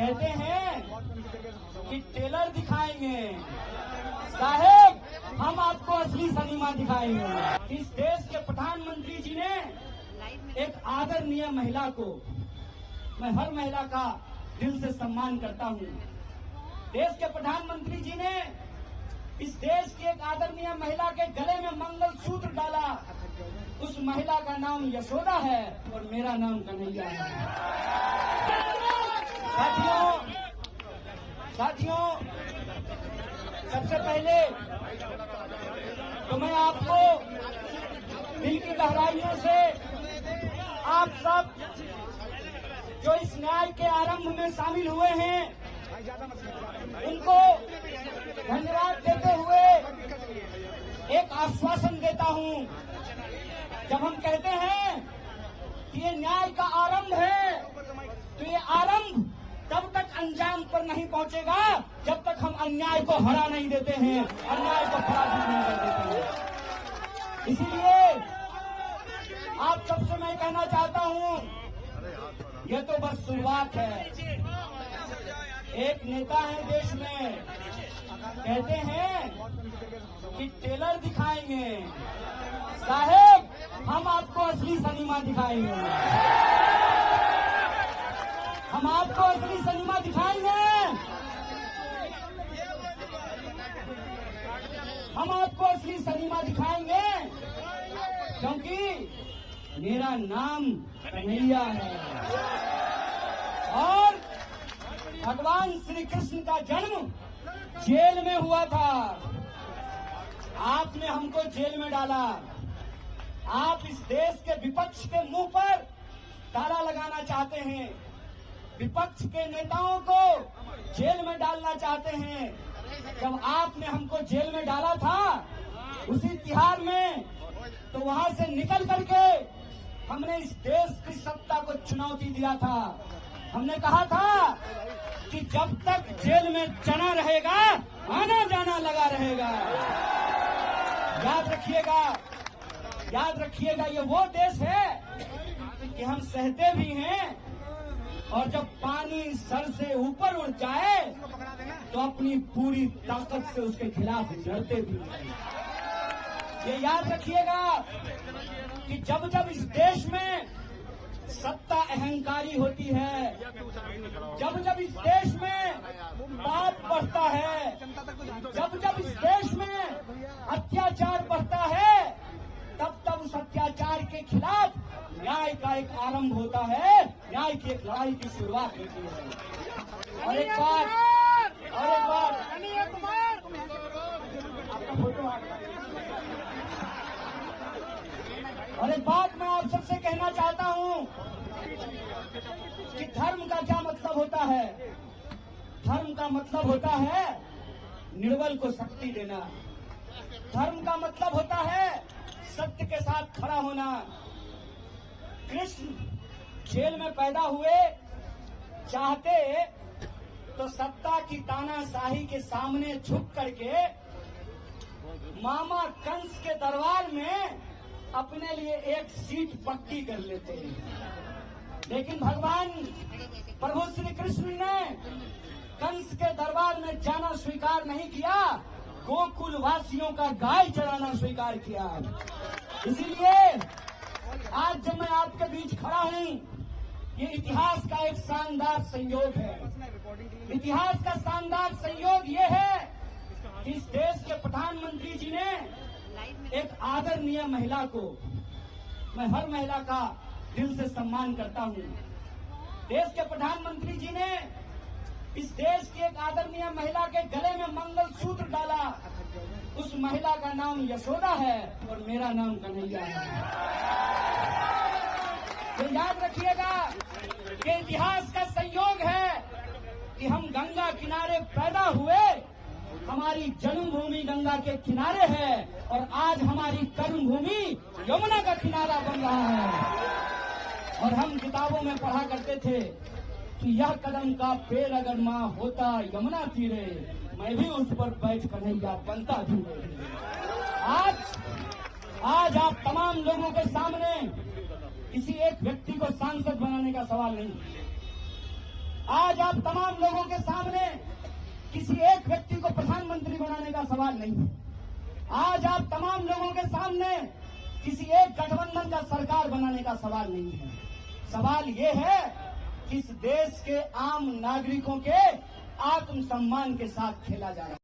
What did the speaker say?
कहते हैं कि टेलर दिखाएंगे, साहेब हम आपको असली सनीमा दिखाएंगे। इस देश के प्रधानमंत्री जी ने एक आदरणीय महिला को, मैं हर महिला का दिल से सम्मान करता हूँ, देश के प्रधानमंत्री जी ने इस देश की एक आदरणीय महिला के गले में मंगलसूत्र डाला। उस महिला का नाम यशोदा है और मेरा नाम कन्हैया है। साथियों, सबसे पहले तो मैं आपको दिल की गहराइयों से आप सब जो इस न्याय के आरंभ में शामिल हुए हैं उनको धन्यवाद देते हुए एक आश्वासन देता हूं। जब हम कहते हैं कि ये न्याय का आरंभ है तो ये आरंभ तब तक अंजाम पर नहीं पहुंचेगा जब तक हम अन्याय को हरा नहीं देते हैं, अन्याय को पराजित नहीं कर देते हैं। इसीलिए आप सबसे मैं कहना चाहता हूं, ये तो बस शुरुआत है। एक नेता है देश में, कहते हैं कि टेलर दिखाएंगे, साहेब हम आपको असली सनीमा दिखाएंगे, हम आपको असली सनीमा दिखाएंगे, हम आपको असली सनीमा दिखाएंगे, क्योंकि मेरा नाम कन्हैया है और भगवान श्री कृष्ण का जन्म जेल में हुआ था। आपने हमको जेल में डाला। आप इस देश के विपक्ष के मुंह पर ताला लगाना चाहते हैं, विपक्ष के नेताओं को जेल में डालना चाहते हैं। जब आपने हमको जेल में डाला था उसी तिहार में, तो वहां से निकल करके हमने इस देश की सत्ता को चुनौती दिया था। हमने कहा था कि जब तक जेल में चना रहेगा आना जाना लगा रहेगा। याद रखिएगा ये वो देश है कि हम सहते भी हैं और जब पानी सर से ऊपर उड़ जाए तो अपनी पूरी ताकत से उसके खिलाफ लड़ते भी हैं। ये याद रखिएगा कि जब जब इस देश में सत्ता अहंकारी होती है, जब जब इस देश में पाप बढ़ता है, जब जब इस देश में अत्याचार बढ़ता है, तब तब उस अत्याचार के खिलाफ न्याय का एक आरंभ होता है, न्याय की एक लड़ाई की शुरुआत होती है। और एक बात मैं आप सबसे कहना चाहता हूं कि धर्म का क्या मतलब होता है। धर्म का मतलब होता है निर्बल को शक्ति देना। धर्म का मतलब होता है सत्य के साथ खड़ा होना। कृष्ण जेल में पैदा हुए, चाहते तो सत्ता की तानाशाही के सामने झुक करके मामा कंस के दरबार में अपने लिए एक सीट पक्की कर लेते हैं। लेकिन भगवान प्रभु श्री कृष्ण ने कंस के दरबार में जाना स्वीकार नहीं किया, गोकुल वासियों का गाय चराना स्वीकार किया। इसीलिए आज जब मैं आपके बीच खड़ा हूं, ये इतिहास का एक शानदार संयोग है। इतिहास का शानदार संयोग ये है कि इस देश के प्रधानमंत्री जी ने एक आदरणीय महिला को, मैं हर महिला का दिल से सम्मान करता हूं, देश के प्रधानमंत्री जी ने इस देश की एक आदरणीय महिला के गले में मंगलसूत्र डाला। उस महिला का नाम यशोदा है और मेरा नाम कन्हैया है। तो याद रखिएगा कि इतिहास का संयोग है कि हम गंगा किनारे पैदा हुए, हमारी जन्मभूमि गंगा के किनारे है और आज हमारी कर्मभूमि यमुना का किनारा बन रहा है। और हम किताबों में पढ़ा करते थे कि यह कदम का पेड़ अगर माँ होता यमुना तीरे, मैं भी उस पर बैठ कन्हैया बनता धीरे। आज आप तमाम लोगों के सामने किसी एक व्यक्ति को सांसद बनाने का सवाल नहीं। आज आप तमाम लोगों के सामने किसी एक व्यक्ति को प्रधानमंत्री बनाने का सवाल नहीं है। आज आप तमाम लोगों के सामने किसी एक गठबंधन का सरकार बनाने का सवाल नहीं है। सवाल ये है कि इस देश के आम नागरिकों के आत्मसम्मान के साथ खेला जा रहा है।